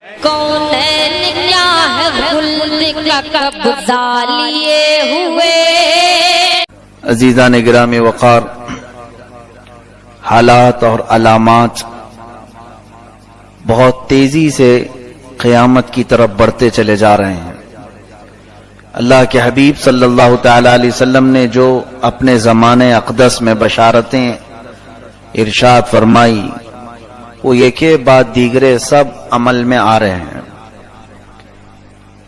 کونین کیا ہے خلد کا قبضہ لیے ہوئے۔ عزیزان گرامی وقار، حالات اور علامات بہت تیزی سے قیامت کی طرف بڑھتے چلے جا رہے ہیں۔ اللہ کے حبیب صلی اللہ تعالی علیہ وسلم نے جو اپنے زمانے اقدس میں بشارتیں ارشاد فرمائی، وہ ایک بعد دیگرے سب عمل میں آ رہے ہیں۔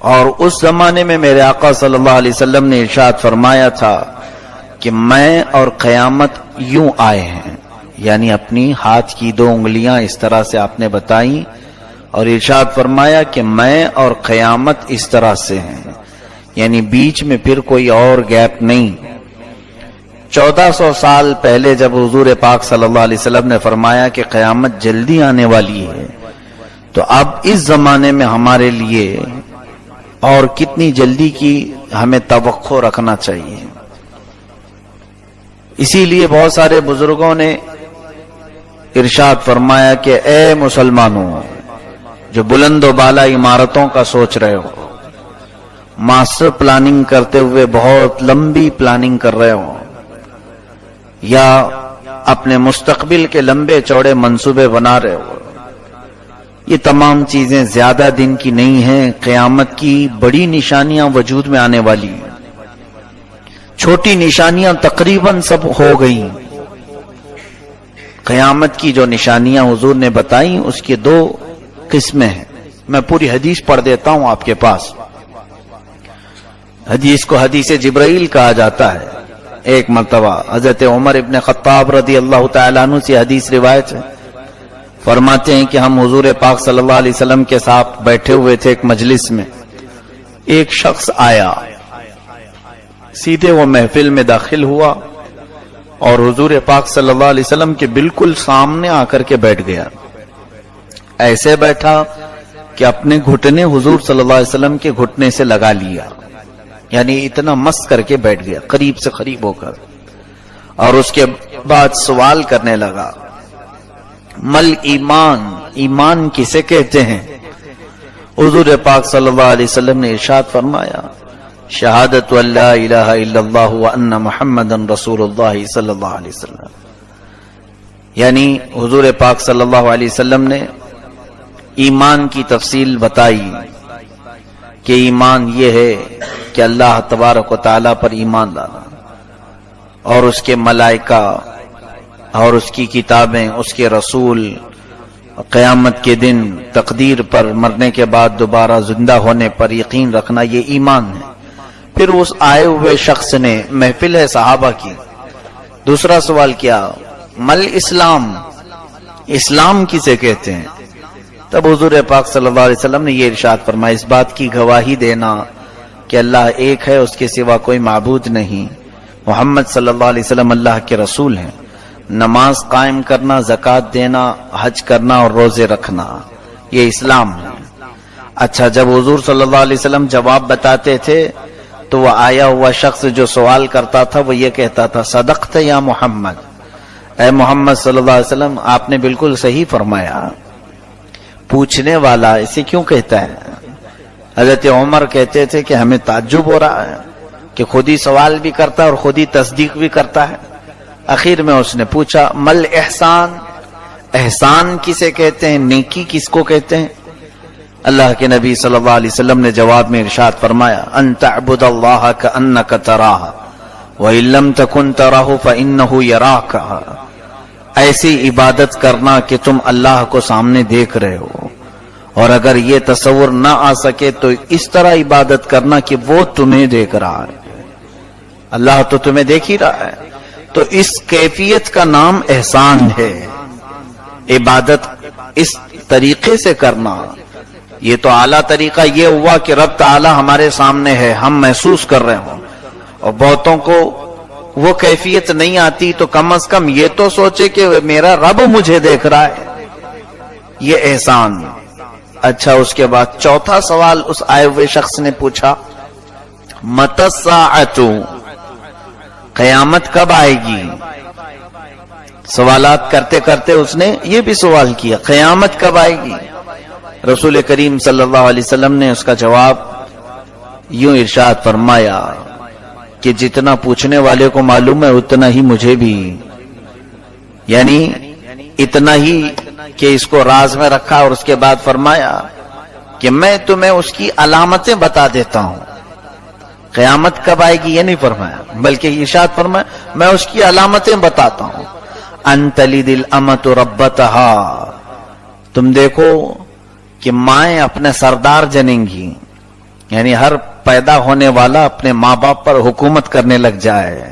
اور اس زمانے میں میرے آقا صلی اللہ علیہ وسلم نے ارشاد فرمایا تھا کہ میں اور قیامت یوں آئے ہیں، یعنی اپنی ہاتھ کی 2 انگلیاں اس طرح سے آپ نے بتائیں اور ارشاد فرمایا کہ میں اور قیامت اس طرح سے ہیں، یعنی بیچ میں پھر کوئی اور گیپ نہیں۔ 1400 سال پہلے جب حضور پاک صلی اللہ علیہ وسلم نے فرمایا کہ قیامت جلدی آنے والی ہے، تو اب اس زمانے میں ہمارے لیے اور کتنی جلدی کی ہمیں توقع رکھنا چاہیے۔ اسی لیے بہت سارے بزرگوں نے ارشاد فرمایا کہ اے مسلمانوں جو بلند و بالا عمارتوں کا سوچ رہے ہو، ماسٹر پلاننگ کرتے ہوئے بہت لمبی پلاننگ کر رہے ہو، یا اپنے مستقبل کے لمبے چوڑے منصوبے بنا رہے ہو، یہ تمام چیزیں زیادہ دن کی نہیں ہیں۔ قیامت کی بڑی نشانیاں وجود میں آنے والی ہیں، چھوٹی نشانیاں تقریباً سب ہو گئیں۔ قیامت کی جو نشانیاں حضور نے بتائیں اس کی 2 قسمیں ہیں۔ میں پوری حدیث پڑھ دیتا ہوں آپ کے پاس۔ حدیث کو حدیث جبرائیل کہا جاتا ہے۔ ایک مرتبہ حضرت عمر ابن خطاب رضی اللہ تعالیٰ عنہ سے حدیث روایت ہے، فرماتے ہیں کہ ہم حضور پاک صلی اللہ علیہ وسلم کے ساتھ بیٹھے ہوئے تھے ایک مجلس میں، ایک شخص آیا، سیدھے وہ محفل میں داخل ہوا اور حضور پاک صلی اللہ علیہ وسلم کے بالکل سامنے آ کر کے بیٹھ گیا۔ ایسے بیٹھا کہ اپنے گھٹنے حضور صلی اللہ علیہ وسلم کے گھٹنے سے لگا لیا، یعنی اتنا مست کر کے بیٹھ گیا قریب سے قریب ہو کر، اور اس کے بعد سوال کرنے لگا، مل ایمان، ایمان کسے کہتے ہیں؟ حضور پاک صلی اللہ علیہ وسلم نے ارشاد فرمایا، شہادت ان لا الہ الا اللہ وان محمد رسول اللہ صلی اللہ علیہ وسلم۔ یعنی حضور پاک صلی اللہ علیہ وسلم نے ایمان کی تفصیل بتائی کہ ایمان یہ ہے کہ اللہ تبارک و تعالیٰ پر ایمان لانا، اور اس کے ملائکہ اور اس کی کتابیں، اس کے رسول، قیامت کے دن تقدیر پر، مرنے کے بعد دوبارہ زندہ ہونے پر یقین رکھنا، یہ ایمان ہے۔ پھر اس آئے ہوئے شخص نے، محفل ہے صحابہ کی، دوسرا سوال کیا، مل اسلام، اسلام کسے کہتے ہیں؟ تب حضور پاک صلی اللہ علیہ وسلم نے یہ ارشاد فرمایا، اس بات کی گواہی دینا کہ اللہ ایک ہے، اس کے سوا کوئی معبود نہیں، محمد صلی اللہ علیہ وسلم اللہ کے رسول ہیں، نماز قائم کرنا، زکوٰۃ دینا، حج کرنا اور روزے رکھنا، یہ اسلام ہے۔ اچھا، جب حضور صلی اللہ علیہ وسلم جواب بتاتے تھے تو وہ آیا ہوا شخص جو سوال کرتا تھا وہ یہ کہتا تھا، صدقت یا محمد، اے محمد صلی اللہ علیہ وسلم آپ نے بالکل صحیح فرمایا۔ پوچھنے والا اسے کیوں کہتا ہے؟ حضرت عمر کہتے تھے کہ ہمیں تعجب ہو رہا ہے کہ خود ہی سوال بھی کرتا ہے اور خود ہی تصدیق بھی کرتا ہے۔ آخر میں اس نے پوچھا، مل احسان، احسان کسے کہتے ہیں، نیکی کس کو کہتے ہیں؟ اللہ کے نبی صلی اللہ علیہ وسلم نے جواب میں ارشاد فرمایا، ان تعبد اللہ کأنک تراہ وإن لم تکن تراہ فإنہ یراک، ایسی عبادت کرنا کہ تم اللہ کو سامنے دیکھ رہے ہو، اور اگر یہ تصور نہ آ سکے تو اس طرح عبادت کرنا کہ وہ تمہیں دیکھ رہا ہے، اللہ تو تمہیں دیکھ ہی رہا ہے۔ تو اس کیفیت کا نام احسان ہے، عبادت اس طریقے سے کرنا۔ یہ تو اعلیٰ طریقہ یہ ہوا کہ رب تعالی ہمارے سامنے ہے، ہم محسوس کر رہے ہوں، اور بہتوں کو وہ کیفیت نہیں آتی تو کم از کم یہ تو سوچے کہ میرا رب مجھے دیکھ رہا ہے، یہ احسان۔ اچھا، اس کے بعد چوتھا سوال اس آئے ہوئے شخص نے پوچھا، متی الساعۃ، قیامت کب آئے گی؟ سوالات کرتے کرتے اس نے یہ بھی سوال کیا، قیامت کب آئے گی؟ رسول کریم صلی اللہ علیہ وسلم نے اس کا جواب یوں ارشاد فرمایا کہ جتنا پوچھنے والے کو معلوم ہے اتنا ہی مجھے بھی، یعنی اتنا ہی کہ اس کو راز میں رکھا، اور اس کے بعد فرمایا کہ میں تمہیں اس کی علامتیں بتا دیتا ہوں، قیامت کب آئے گی یہ نہیں فرمایا، بلکہ ارشاد فرمایا میں اس کی علامتیں بتاتا ہوں۔ ان تلد الامۃ ربتہا، تم دیکھو کہ مائیں اپنے سردار جنیں گی، یعنی ہر پیدا ہونے والا اپنے ماں باپ پر حکومت کرنے لگ جائے،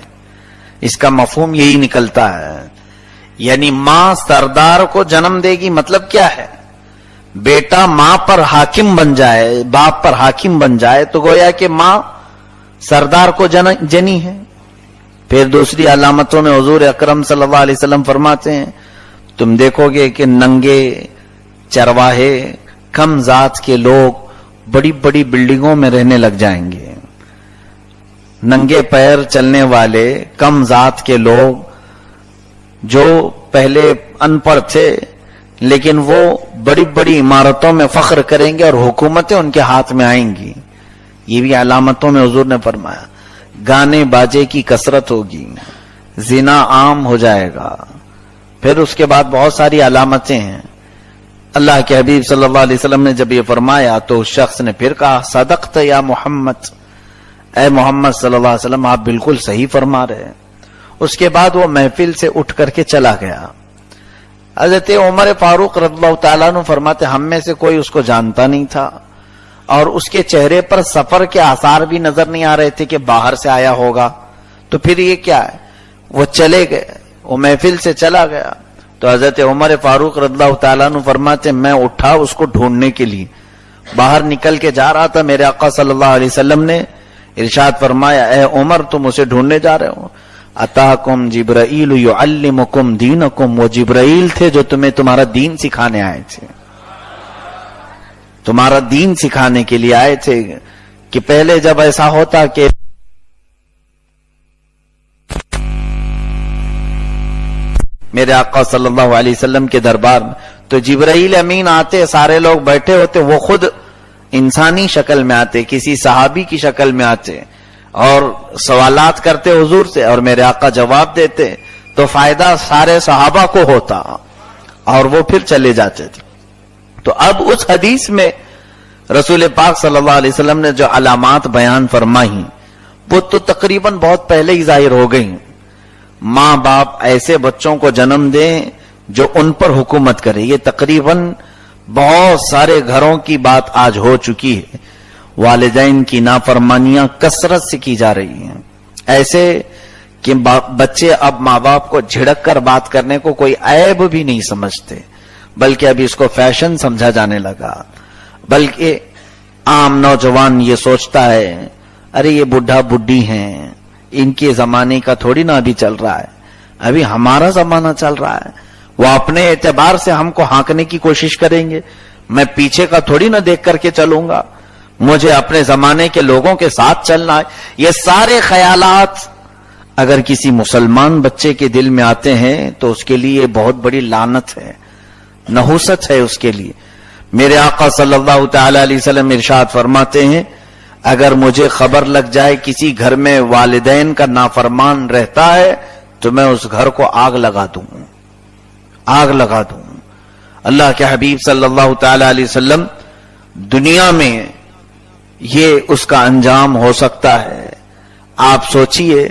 اس کا مفہوم یہی نکلتا ہے، یعنی ماں سردار کو جنم دے گی، مطلب کیا ہے؟ بیٹا ماں پر حاکم بن جائے، باپ پر حاکم بن جائے تو گویا کہ ماں سردار کو جنی ہے۔ پھر دوسری علامتوں میں حضور اکرم صلی اللہ علیہ وسلم فرماتے ہیں تم دیکھو گے کہ ننگے چرواہے کم ذات کے لوگ بڑی بڑی بلڈنگوں میں رہنے لگ جائیں گے، ننگے پیر چلنے والے کم ذات کے لوگ جو پہلے ان پڑھ تھے لیکن وہ بڑی بڑی عمارتوں میں فخر کریں گے اور حکومتیں ان کے ہاتھ میں آئیں گی، یہ بھی علامتوں میں حضور نے فرمایا۔ گانے باجے کی کثرت ہوگی، زنا عام ہو جائے گا، پھر اس کے بعد بہت ساری علامتیں ہیں۔ اللہ کے حبیب صلی اللہ علیہ وسلم نے جب یہ فرمایا تو اس شخص نے پھر کہا صدقت یا محمد، اے محمد صلی اللہ علیہ وسلم آپ بالکل صحیح فرما رہے ہیں۔ اس کے بعد وہ محفل سے اٹھ کر کے چلا گیا۔ حضرت عمر فاروق رضی اللہ تعالیٰ عنہ فرماتے ہم میں سے کوئی اس کو جانتا نہیں تھا، اور اس کے چہرے پر سفر کے آثار بھی نظر نہیں آ رہے تھے کہ باہر سے آیا ہوگا، تو پھر یہ کیا ہے؟ وہ چلے گئے، وہ محفل سے چلا گیا۔ تو حضرت عمر فاروق رضی اللہ تعالیٰ عنہ فرماتے میں اٹھا اس کو ڈھونڈنے کے لیے، باہر نکل کے جا رہا تھا، میرے آقا صلی اللہ علیہ وسلم نے ارشاد فرمایا اے عمر تم اسے ڈھونڈنے جا رہے ہو؟ اتاکم جبرائیل یعلمکم دینکم، وہ جبرائیل تھے جو تمہیں تمہارا دین سکھانے آئے تھے، تمہارا دین سکھانے کے لیے آئے تھے۔ کہ پہلے جب ایسا ہوتا کہ میرے آقا صلی اللہ علیہ وسلم کے دربار میں تو جبرائیل امین آتے، سارے لوگ بیٹھے ہوتے، وہ خود انسانی شکل میں آتے، کسی صحابی کی شکل میں آتے اور سوالات کرتے حضور سے، اور میرے آقا جواب دیتے، تو فائدہ سارے صحابہ کو ہوتا اور وہ پھر چلے جاتے تھے۔ تو اب اس حدیث میں رسول پاک صلی اللہ علیہ وسلم نے جو علامات بیان فرمائی وہ تو تقریباً بہت پہلے ہی ظاہر ہو گئی۔ ماں باپ ایسے بچوں کو جنم دیں جو ان پر حکومت کرے، یہ تقریباً بہت سارے گھروں کی بات آج ہو چکی ہے۔ والدین کی نافرمانیاں کثرت سے کی جا رہی ہیں، ایسے کہ بچے اب ماں باپ کو جھڑک کر بات کرنے کو کوئی عیب بھی نہیں سمجھتے، بلکہ ابھی اس کو فیشن سمجھا جانے لگا۔ بلکہ عام نوجوان یہ سوچتا ہے ارے یہ بڈھا بڈھی ہیں، ان کے زمانے کا تھوڑی نہ ابھی چل رہا ہے، ابھی ہمارا زمانہ چل رہا ہے، وہ اپنے اعتبار سے ہم کو ہانکنے کی کوشش کریں گے، میں پیچھے کا تھوڑی نہ دیکھ کر کے چلوں گا، مجھے اپنے زمانے کے لوگوں کے ساتھ چلنا ہے۔ یہ سارے خیالات اگر کسی مسلمان بچے کے دل میں آتے ہیں تو اس کے لیے بہت بڑی لعنت ہے، نحوست ہے اس کے لیے۔ میرے آقا صلی اللہ تعالی علیہ وسلم ارشاد فرماتے ہیں اگر مجھے خبر لگ جائے کسی گھر میں والدین کا نافرمان رہتا ہے تو میں اس گھر کو آگ لگا دوں، آگ لگا دوں۔ اللہ کے حبیب صلی اللہ تعالی علیہ وسلم دنیا میں یہ اس کا انجام ہو سکتا ہے۔ آپ سوچئے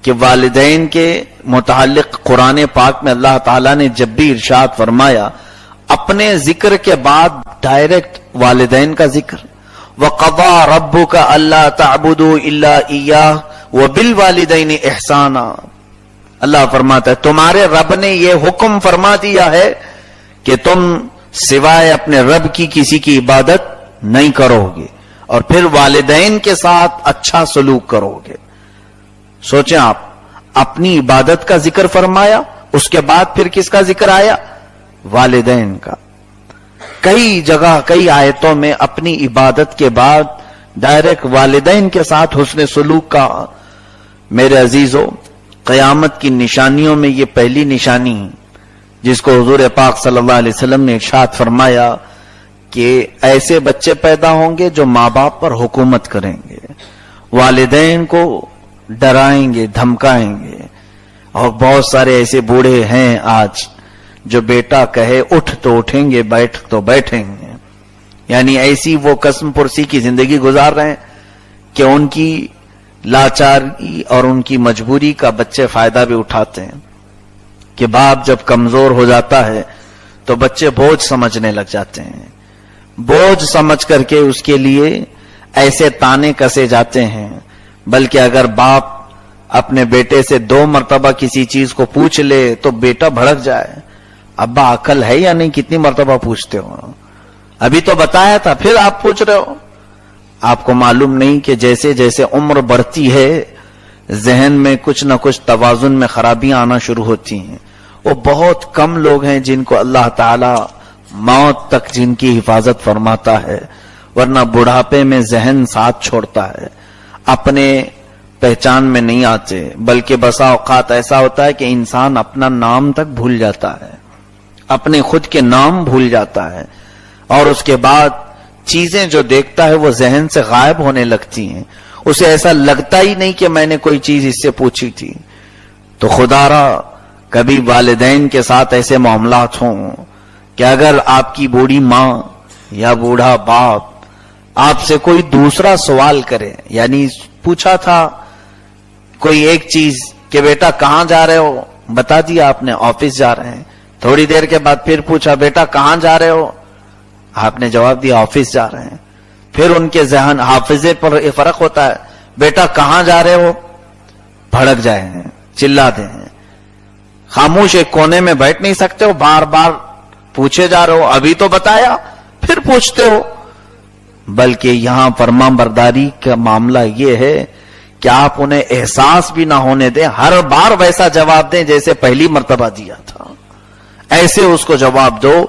کہ والدین کے متعلق قرآن پاک میں اللہ تعالیٰ نے جب بھی ارشاد فرمایا اپنے ذکر کے بعد ڈائریکٹ والدین کا ذکر، وَقَضَى رَبُّكَ أَلَّا تَعْبُدُوا إِلَّا إِيَّاهُ وَبِالْوَالِدَيْنِ إِحْسَانًا۔ اللہ فرماتا ہے تمہارے رب نے یہ حکم فرما دیا ہے کہ تم سوائے اپنے رب کی کسی کی عبادت نہیں کرو گے اور پھر والدین کے ساتھ اچھا سلوک کرو گے۔ سوچیں آپ، اپنی عبادت کا ذکر فرمایا، اس کے بعد پھر کس کا ذکر آیا؟ والدین کا۔ کئی جگہ کئی آیتوں میں اپنی عبادت کے بعد ڈائریکٹ والدین کے ساتھ حسن سلوک کا۔ میرے عزیزو، قیامت کی نشانیوں میں یہ پہلی نشانی جس کو حضور پاک صلی اللہ علیہ وسلم نے ارشاد فرمایا کہ ایسے بچے پیدا ہوں گے جو ماں باپ پر حکومت کریں گے، والدین کو ڈرائیں گے، دھمکائیں گے. اور بہت سارے ایسے بوڑھے ہیں آج جو بیٹا کہے اٹھ تو اٹھیں گے، بیٹھ تو بیٹھیں گے. یعنی ایسی وہ قسم پرسی کی زندگی گزار رہے ہیں کہ ان کی لاچاری اور ان کی مجبوری کا بچے فائدہ بھی اٹھاتے ہیں کہ باپ جب کمزور ہو جاتا ہے تو بچے بوجھ سمجھنے لگ جاتے ہیں. بوجھ سمجھ کر کے اس کے لیے ایسے تانے کسے جاتے ہیں. بلکہ اگر باپ اپنے بیٹے سے 2 مرتبہ کسی چیز کو پوچھ لے تو بیٹا بھڑک جائے. ابا عقل ہے یا نہیں؟ کتنی مرتبہ پوچھتے ہو؟ ابھی تو بتایا تھا، پھر آپ پوچھ رہے ہو. آپ کو معلوم نہیں کہ جیسے جیسے عمر بڑھتی ہے ذہن میں کچھ نہ کچھ توازن میں خرابیاں آنا شروع ہوتی ہیں. وہ بہت کم لوگ ہیں جن کو اللہ تعالی موت تک جن کی حفاظت فرماتا ہے، ورنہ بڑھاپے میں ذہن ساتھ چھوڑتا ہے، اپنے پہچان میں نہیں آتے. بلکہ بسا اوقات ایسا ہوتا ہے کہ انسان اپنا نام تک بھول جاتا ہے، اپنے خود کے نام بھول جاتا ہے، اور اس کے بعد چیزیں جو دیکھتا ہے وہ ذہن سے غائب ہونے لگتی ہیں. اسے ایسا لگتا ہی نہیں کہ میں نے کوئی چیز اس سے پوچھی تھی. تو خدا را کبھی والدین کے ساتھ ایسے معاملات ہوں کہ اگر آپ کی بوڑھی ماں یا بوڑھا باپ آپ سے کوئی دوسرا سوال کرے، یعنی پوچھا تھا کوئی ایک چیز کہ بیٹا کہاں جا رہے ہو، بتا دیا آپ نے آفس جا رہے ہیں. تھوڑی دیر کے بعد پھر پوچھا بیٹا کہاں جا رہے ہو، آپ نے جواب دیا آفس جا رہے ہیں. پھر ان کے ذہن حافظے پر فرق ہوتا ہے. بیٹا کہاں جا رہے ہو، بھڑک جائے ہیں، چلا دیں. خاموش ایک کونے میں بیٹھ نہیں سکتے ہو، بار بار پوچھے جا رہے ہو. ابھی تو بتایا پھر پوچھتے ہو. بلکہ یہاں فرما برداری کا معاملہ یہ ہے کہ آپ انہیں احساس بھی نہ ہونے دیں، ہر بار ویسا جواب دیں جیسے پہلی مرتبہ دیا تھا. ایسے اس کو جواب دو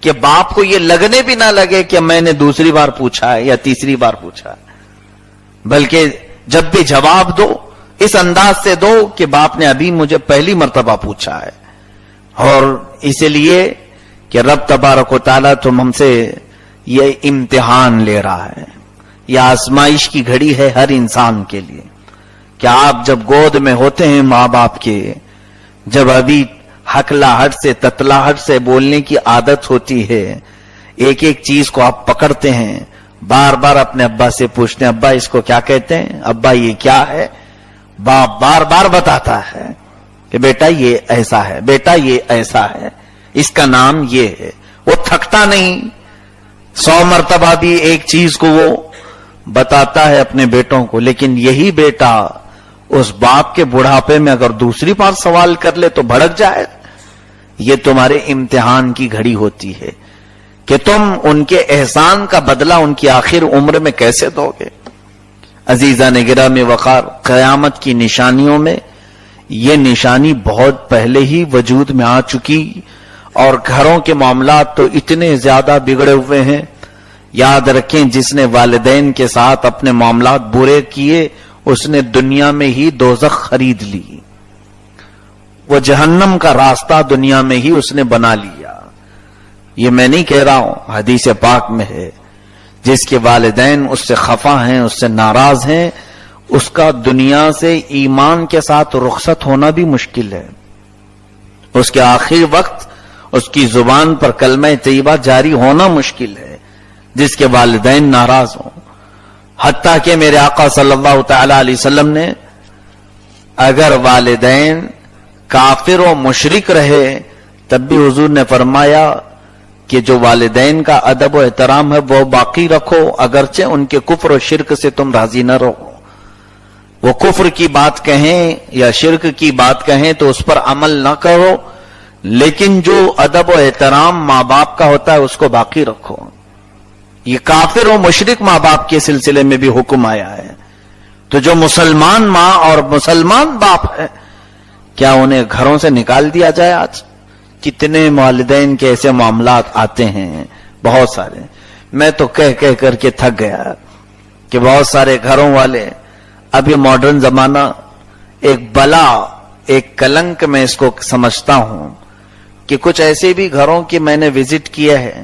کہ باپ کو یہ لگنے بھی نہ لگے کہ میں نے دوسری بار پوچھا ہے یا تیسری بار پوچھا ہے. بلکہ جب بھی جواب دو اس انداز سے دو کہ باپ نے ابھی مجھے پہلی مرتبہ پوچھا ہے. اور اسی لیے کہ رب تبارک و تعالیٰ تم ہم سے یہ امتحان لے رہا ہے، یہ آزمائش کی گھڑی ہے ہر انسان کے لیے کہ آپ جب گود میں ہوتے ہیں ماں باپ کے، جب ابھی ہکلاہٹ سے تتلاہٹ سے بولنے کی عادت ہوتی ہے، ایک ایک چیز کو آپ پکڑتے ہیں، بار بار اپنے ابا سے پوچھتے ہیں ابا اس کو کیا کہتے ہیں، ابا یہ کیا ہے. باپ بار بار بتاتا ہے کہ بیٹا یہ ایسا ہے، بیٹا یہ ایسا ہے، اس کا نام یہ ہے. وہ تھکتا نہیں، 100 مرتبہ بھی ایک چیز کو وہ بتاتا ہے اپنے بیٹوں کو. لیکن یہی بیٹا اس باپ کے بڑھاپے میں اگر دوسری بار سوال کر لے تو بھڑک جائے. یہ تمہارے امتحان کی گھڑی ہوتی ہے کہ تم ان کے احسان کا بدلہ ان کی آخر عمر میں کیسے دو گے. عزیزان گرامی وقار، قیامت کی نشانیوں میں یہ نشانی بہت پہلے ہی وجود میں آ چکی، اور گھروں کے معاملات تو اتنے زیادہ بگڑے ہوئے ہیں. یاد رکھیں جس نے والدین کے ساتھ اپنے معاملات برے کیے اس نے دنیا میں ہی دوزخ خرید لی، وہ جہنم کا راستہ دنیا میں ہی اس نے بنا لیا. یہ میں نہیں کہہ رہا ہوں، حدیث پاک میں ہے جس کے والدین اس سے خفا ہیں، اس سے ناراض ہیں، اس کا دنیا سے ایمان کے ساتھ رخصت ہونا بھی مشکل ہے. اس کے آخری وقت اس کی زبان پر کلمہ طیبہ جاری ہونا مشکل ہے جس کے والدین ناراض ہوں. حتیٰ کہ میرے آقا صلی اللہ تعالی علیہ وسلم نے اگر والدین کافر و مشرک رہے تب بھی حضور نے فرمایا کہ جو والدین کا ادب و احترام ہے وہ باقی رکھو، اگرچہ ان کے کفر و شرک سے تم راضی نہ رہو. وہ کفر کی بات کہیں یا شرک کی بات کہیں تو اس پر عمل نہ کرو، لیکن جو ادب و احترام ماں باپ کا ہوتا ہے اس کو باقی رکھو. یہ کافر و مشرک ماں باپ کے سلسلے میں بھی حکم آیا ہے. تو جو مسلمان ماں اور مسلمان باپ ہے کیا انہیں گھروں سے نکال دیا جائے؟ آج کتنے والدین کے ایسے معاملات آتے ہیں، بہت سارے. میں تو کہہ کر کے تھک گیا کہ بہت سارے گھروں والے اب یہ ماڈرن زمانہ ایک بلا، ایک کلنک میں اس کو سمجھتا ہوں کہ کچھ ایسے بھی گھروں کی میں نے وزٹ کیا ہے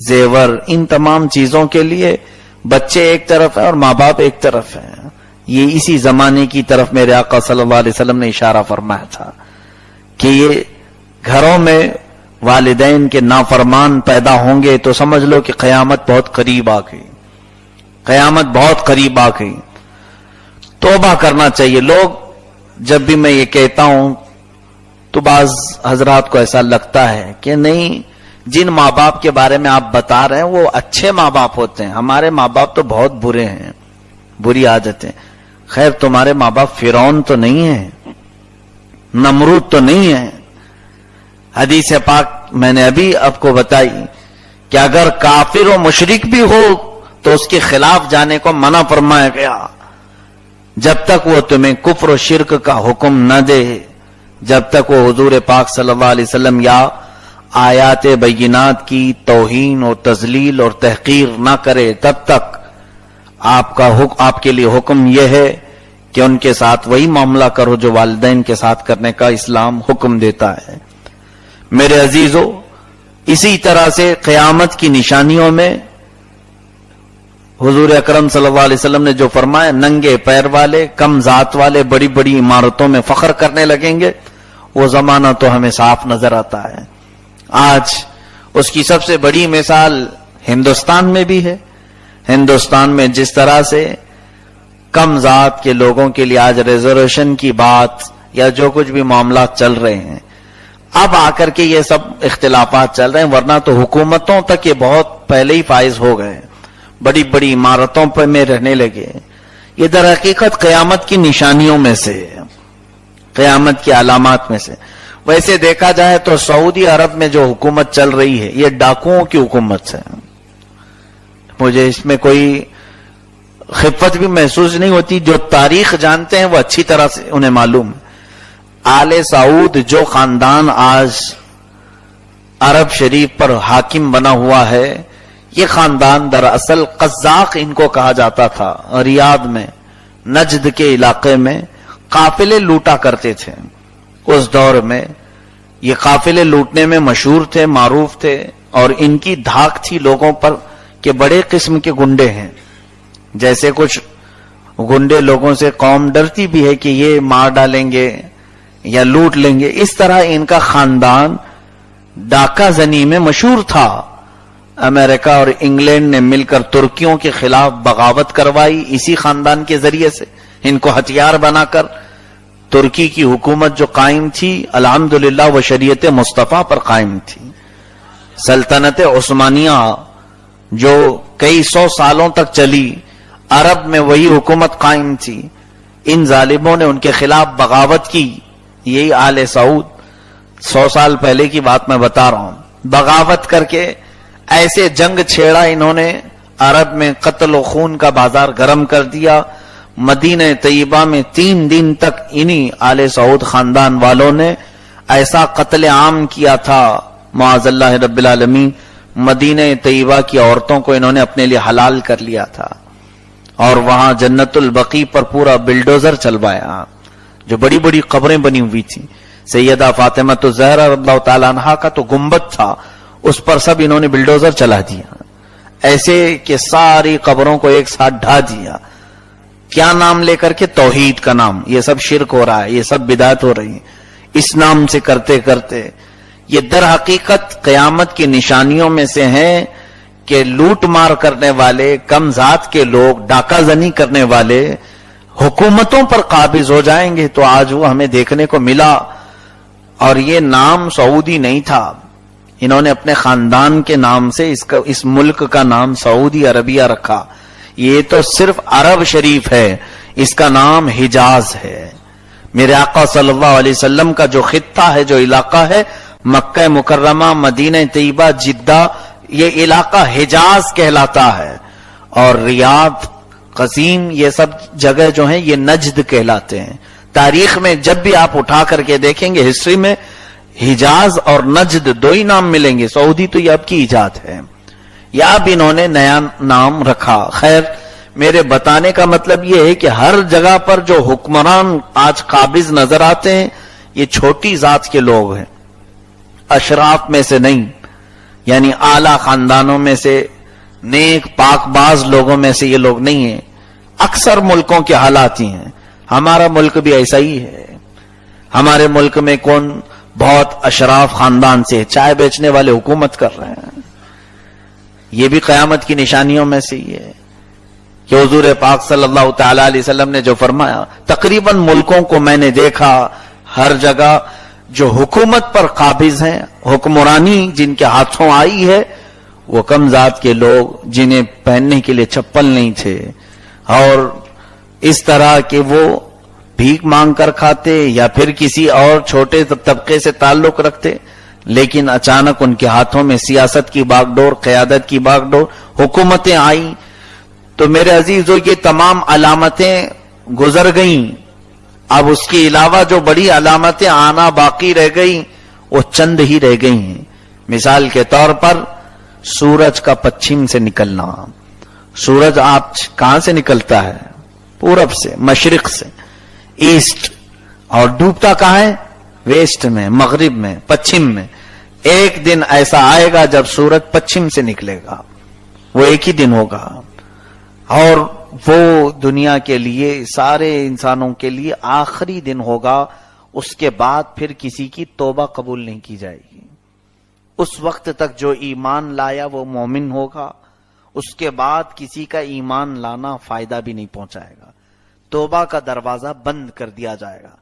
زیور، ان تمام چیزوں کے لیے بچے ایک طرف ہیں اور ماں باپ ایک طرف ہیں. یہ اسی زمانے کی طرف میرے آقا صلی اللہ علیہ وسلم نے اشارہ فرمایا تھا کہ یہ گھروں میں والدین کے نافرمان پیدا ہوں گے تو سمجھ لو کہ قیامت بہت قریب آ گئی. قیامت بہت قریب آ گئی. توبہ کرنا چاہیے. لوگ جب بھی میں یہ کہتا ہوں تو بعض حضرات کو ایسا لگتا ہے کہ نہیں، جن ماں باپ کے بارے میں آپ بتا رہے ہیں وہ اچھے ماں باپ ہوتے ہیں، ہمارے ماں باپ تو بہت برے ہیں، بری عادتیں. خیر، تمہارے ماں باپ فرعون تو نہیں ہیں، نمرود تو نہیں ہیں. حدیث پاک میں نے ابھی آپ کو بتائی کہ اگر کافر و مشرک بھی ہو تو اس کے خلاف جانے کو منع فرمایا گیا جب تک وہ تمہیں کفر و شرک کا حکم نہ دے، جب تک وہ حضور پاک صلی اللہ علیہ وسلم یا آیات بینات کی توہین اور تذلیل اور تحقیر نہ کرے، تب تک آپ کے لیے حکم یہ ہے کہ ان کے ساتھ وہی معاملہ کرو جو والدین کے ساتھ کرنے کا اسلام حکم دیتا ہے. میرے عزیزو، اسی طرح سے قیامت کی نشانیوں میں حضور اکرم صلی اللہ علیہ وسلم نے جو فرمایا، ننگے پیر والے، کم ذات والے بڑی بڑی عمارتوں میں فخر کرنے لگیں گے، وہ زمانہ تو ہمیں صاف نظر آتا ہے. آج اس کی سب سے بڑی مثال ہندوستان میں بھی ہے. ہندوستان میں جس طرح سے کم ذات کے لوگوں کے لیے آج ریزرویشن کی بات یا جو کچھ بھی معاملات چل رہے ہیں، اب آ کر کے یہ سب اختلافات چل رہے ہیں، ورنہ تو حکومتوں تک یہ بہت پہلے ہی فائز ہو گئے، بڑی بڑی عمارتوں پر میں رہنے لگے. یہ در حقیقت قیامت کی نشانیوں میں سے، قیامت کی علامات میں سے. ویسے دیکھا جائے تو سعودی عرب میں جو حکومت چل رہی ہے یہ ڈاکوؤں کی حکومت ہے. مجھے اس میں کوئی خفت بھی محسوس نہیں ہوتی. جو تاریخ جانتے ہیں وہ اچھی طرح سے انہیں معلوم ہے. آل سعود جو خاندان آج عرب شریف پر حاکم بنا ہوا ہے، یہ خاندان دراصل قزاق ان کو کہا جاتا تھا. ریاض میں، نجد کے علاقے میں قافلے لوٹا کرتے تھے. اس دور میں یہ قافلے لوٹنے میں مشہور تھے، معروف تھے، اور ان کی دھاک تھی لوگوں پر کہ بڑے قسم کے گنڈے ہیں. جیسے کچھ گنڈے لوگوں سے قوم ڈرتی بھی ہے کہ یہ مار ڈالیں گے یا لوٹ لیں گے، اس طرح ان کا خاندان ڈاکہ زنی میں مشہور تھا. امریکہ اور انگلینڈ نے مل کر ترکیوں کے خلاف بغاوت کروائی اسی خاندان کے ذریعے سے. ان کو ہتھیار بنا کر ترکی کی حکومت جو قائم تھی، الحمدللہ وہ شریعت مصطفیٰ پر قائم تھی. سلطنت عثمانیہ جو کئی سو سالوں تک چلی، عرب میں وہی حکومت قائم تھی. ان ظالموں نے ان کے خلاف بغاوت کی. یہی آل سعود 100 سال پہلے کی بات میں بتا رہا ہوں. بغاوت کر کے ایسے جنگ چھیڑا انہوں نے، عرب میں قتل و خون کا بازار گرم کر دیا. مدینہ طیبہ میں 3 دن تک انہی آل سعود خاندان والوں نے ایسا قتل عام کیا تھا، معاذ اللہ رب العالمین. مدینہ طیبہ کی عورتوں کو انہوں نے اپنے لیے حلال کر لیا تھا، اور وہاں جنت البقیع پر پورا بلڈوزر چلوایا. جو بڑی بڑی قبریں بنی ہوئی تھیں، سیدہ فاطمہ الزہرا رضی اللہ تعالیٰ عنہا کا تو گنبد تھا، اس پر سب انہوں نے بلڈوزر چلا دیا، ایسے کہ ساری قبروں کو ایک ساتھ ڈھا دیا. کیا نام لے کر کے؟ توحید کا نام. یہ سب شرک ہو رہا ہے، یہ سب بدعت ہو رہی ہے. اس نام سے کرتے کرتے یہ در حقیقت قیامت کی نشانیوں میں سے ہیں کہ لوٹ مار کرنے والے، کم ذات کے لوگ، ڈاکہ زنی کرنے والے حکومتوں پر قابض ہو جائیں گے. تو آج وہ ہمیں دیکھنے کو ملا. اور یہ نام سعودی نہیں تھا، انہوں نے اپنے خاندان کے نام سے اس ملک کا نام سعودی عربیہ رکھا. یہ تو صرف عرب شریف ہے، اس کا نام حجاز ہے. میرے آقا صلی اللہ علیہ وسلم کا جو خطہ ہے، جو علاقہ ہے، مکہ مکرمہ، مدینہ طیبہ، جدہ، یہ علاقہ حجاز کہلاتا ہے. اور ریاض، قزیم، یہ سب جگہ جو ہیں یہ نجد کہلاتے ہیں. تاریخ میں جب بھی آپ اٹھا کر کے دیکھیں گے، ہسٹری میں حجاز اور نجد دو ہی نام ملیں گے. سعودی تو یہ اب کی ایجاد ہے، یا اب انہوں نے نیا نام رکھا. خیر، میرے بتانے کا مطلب یہ ہے کہ ہر جگہ پر جو حکمران آج قابض نظر آتے ہیں، یہ چھوٹی ذات کے لوگ ہیں، اشراف میں سے نہیں. یعنی اعلی خاندانوں میں سے، نیک پاک باز لوگوں میں سے یہ لوگ نہیں ہیں. اکثر ملکوں کے حالات ہی ہیں. ہمارا ملک بھی ایسا ہی ہے. ہمارے ملک میں کون بہت اشراف خاندان سے چائے بیچنے والے حکومت کر رہے ہیں. یہ بھی قیامت کی نشانیوں میں سے ہی ہے کہ حضور پاک صلی اللہ تعالی علیہ وسلم نے جو فرمایا، تقریباً ملکوں کو میں نے دیکھا ہر جگہ جو حکومت پر قابض ہیں، حکمرانی جن کے ہاتھوں آئی ہے، وہ کم ذات کے لوگ جنہیں پہننے کے لیے چپل نہیں تھے اور اس طرح کہ وہ بھیک مانگ کر کھاتے یا پھر کسی اور چھوٹے طبقے سے تعلق رکھتے، لیکن اچانک ان کے ہاتھوں میں سیاست کی باغ ڈور، قیادت کی باغ ڈور، حکومتیں آئیں. تو میرے عزیزو یہ تمام علامتیں گزر گئیں. اب اس کے علاوہ جو بڑی علامتیں آنا باقی رہ گئیں وہ چند ہی رہ گئی ہیں. مثال کے طور پر سورج کا پچھم سے نکلنا. سورج آپ کہاں سے نکلتا ہے؟ پورب سے، مشرق سے، ایسٹ. اور ڈوبتا کہاں ہے؟ ویسٹ میں، مغرب میں، پچھم میں. ایک دن ایسا آئے گا جب سورج پچھم سے نکلے گا، وہ ایک ہی دن ہوگا، اور وہ دنیا کے لیے، سارے انسانوں کے لیے آخری دن ہوگا. اس کے بعد پھر کسی کی توبہ قبول نہیں کی جائے گی. اس وقت تک جو ایمان لایا وہ مومن ہوگا، اس کے بعد کسی کا ایمان لانا فائدہ بھی نہیں پہنچائے گا. توبہ کا دروازہ بند کر دیا جائے گا،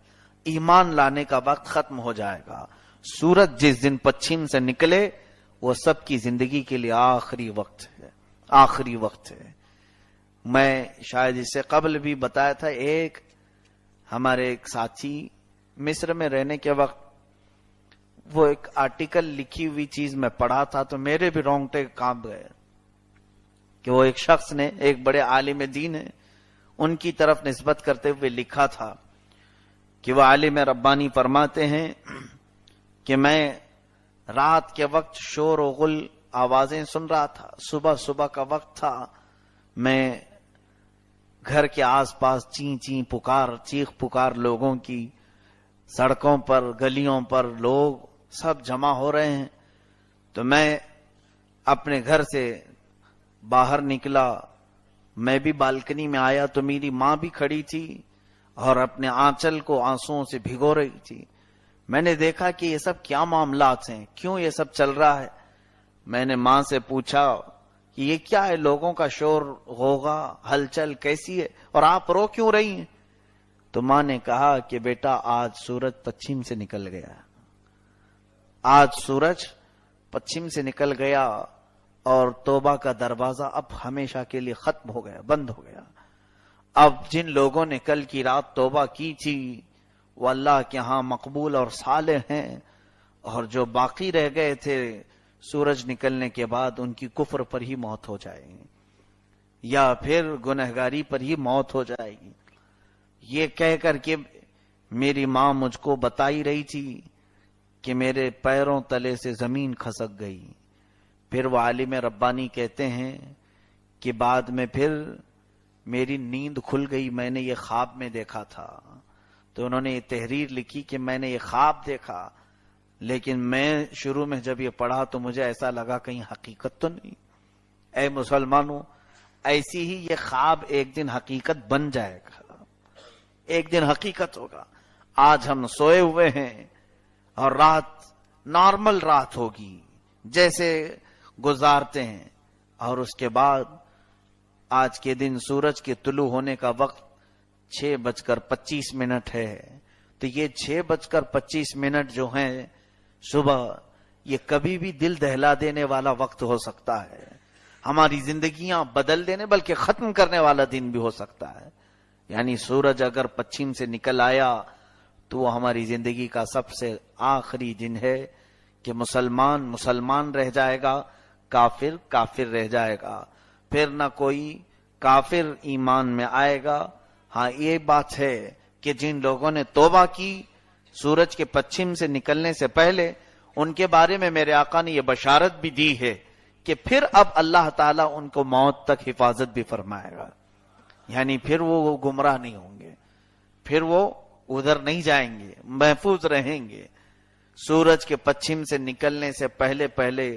ایمان لانے کا وقت ختم ہو جائے گا. سورج جس دن پچھم سے نکلے وہ سب کی زندگی کے لیے آخری وقت ہے، آخری وقت ہے. میں شاید اس سے قبل بھی بتایا تھا، ہمارے ایک ساتھی مصر میں رہنے کے وقت وہ ایک آرٹیکل لکھی ہوئی چیز میں پڑھا تھا تو میرے بھی رونگٹے کانپ گئے کہ وہ ایک شخص نے، ایک بڑے عالم دین ہے، ان کی طرف نسبت کرتے ہوئے لکھا تھا کہ وہ عالم ربانی فرماتے ہیں کہ میں رات کے وقت شور و غل آوازیں سن رہا تھا، صبح کا وقت تھا، میں گھر کے آس پاس چیخ پکار لوگوں کی، سڑکوں پر، گلیوں پر لوگ سب جمع ہو رہے ہیں. تو میں اپنے گھر سے باہر نکلا، میں بھی بالکنی میں آیا تو میری ماں بھی کھڑی تھی اور اپنے آنچل کو آنسوؤں سے بھگو رہی تھی. میں نے دیکھا کہ یہ سب کیا معاملات ہیں، کیوں یہ سب چل رہا ہے. میں نے ماں سے پوچھا کہ یہ کیا ہے، لوگوں کا شور غوغا، ہلچل کیسی ہے، اور آپ رو کیوں رہی ہیں؟ تو ماں نے کہا کہ بیٹا آج سورج پچھم سے نکل گیا، آج سورج پچھم سے نکل گیا اور توبہ کا دروازہ اب ہمیشہ کے لیے ختم ہو گیا، بند ہو گیا. اب جن لوگوں نے کل کی رات توبہ کی تھی وہ اللہ کے ہاں مقبول اور صالح ہیں، اور جو باقی رہ گئے تھے سورج نکلنے کے بعد ان کی کفر پر ہی موت ہو جائے گی یا پھر گنہگاری پر ہی موت ہو جائے گی. یہ کہہ کر کہ میری ماں مجھ کو بتائی رہی تھی کہ میرے پیروں تلے سے زمین کھسک گئی. پھر وہ عالم ربانی کہتے ہیں کہ بعد میں پھر میری نیند کھل گئی، میں نے یہ خواب میں دیکھا تھا. تو انہوں نے یہ تحریر لکھی کہ میں نے یہ خواب دیکھا، لیکن میں شروع میں جب یہ پڑھا تو مجھے ایسا لگا کہیں حقیقت تو نہیں. اے مسلمانوں، ایسی ہی یہ خواب ایک دن حقیقت بن جائے گا، ایک دن حقیقت ہوگا. آج ہم سوئے ہوئے ہیں اور رات نارمل رات ہوگی جیسے گزارتے ہیں، اور اس کے بعد آج کے دن سورج کے طلوع ہونے کا وقت 6:25 ہے. تو یہ 6:25 جو ہیں صبح، یہ کبھی بھی دل دہلا دینے والا وقت ہو سکتا ہے، ہماری زندگیاں بدل دینے بلکہ ختم کرنے والا دن بھی ہو سکتا ہے. یعنی سورج اگر پچھم سے نکل آیا تو وہ ہماری زندگی کا سب سے آخری دن ہے کہ مسلمان رہ جائے گا، کافر رہ جائے گا. پھر نہ کوئی کافر ایمان میں آئے گا. ہاں یہ بات ہے کہ جن لوگوں نے توبہ کی سورج کے پچھم سے نکلنے سے پہلے، ان کے بارے میں میرے آقا نے یہ بشارت بھی دی ہے کہ پھر اب اللہ تعالیٰ ان کو موت تک حفاظت بھی فرمائے گا. یعنی پھر وہ گمراہ نہیں ہوں گے، پھر وہ ادھر نہیں جائیں گے، محفوظ رہیں گے. سورج کے پچھم سے نکلنے سے پہلے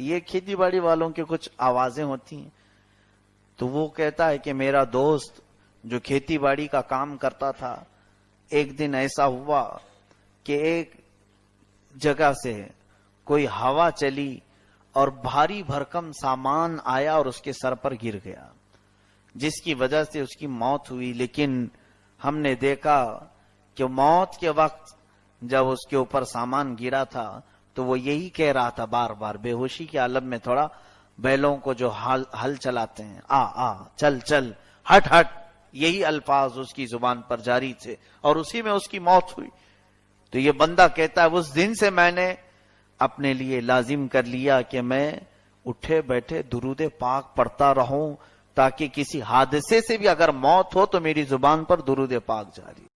یہ کھیتی باڑی والوں کی کچھ آوازیں ہوتی ہیں. تو وہ کہتا ہے کہ میرا دوست جو کھیتی باڑی کا کام کرتا تھا، ایک دن ایسا ہوا کہ ایک جگہ سے کوئی ہوا چلی اور بھاری بھرکم سامان آیا اور اس کے سر پر گر گیا، جس کی وجہ سے اس کی موت ہوئی. لیکن ہم نے دیکھا کہ موت کے وقت جب اس کے اوپر سامان گرا تھا تو وہ یہی کہہ رہا تھا بار بار، بے ہوشی کے عالم میں تھوڑا، بیلوں کو جو ہل چلاتے ہیں، آ چل چل، ہٹ ہٹ، یہی الفاظ اس کی زبان پر جاری تھے اور اسی میں اس کی موت ہوئی. تو یہ بندہ کہتا ہے اس دن سے میں نے اپنے لیے لازم کر لیا کہ میں اٹھے بیٹھے درود پاک پڑھتا رہوں، تاکہ کسی حادثے سے بھی اگر موت ہو تو میری زبان پر درود پاک جاری.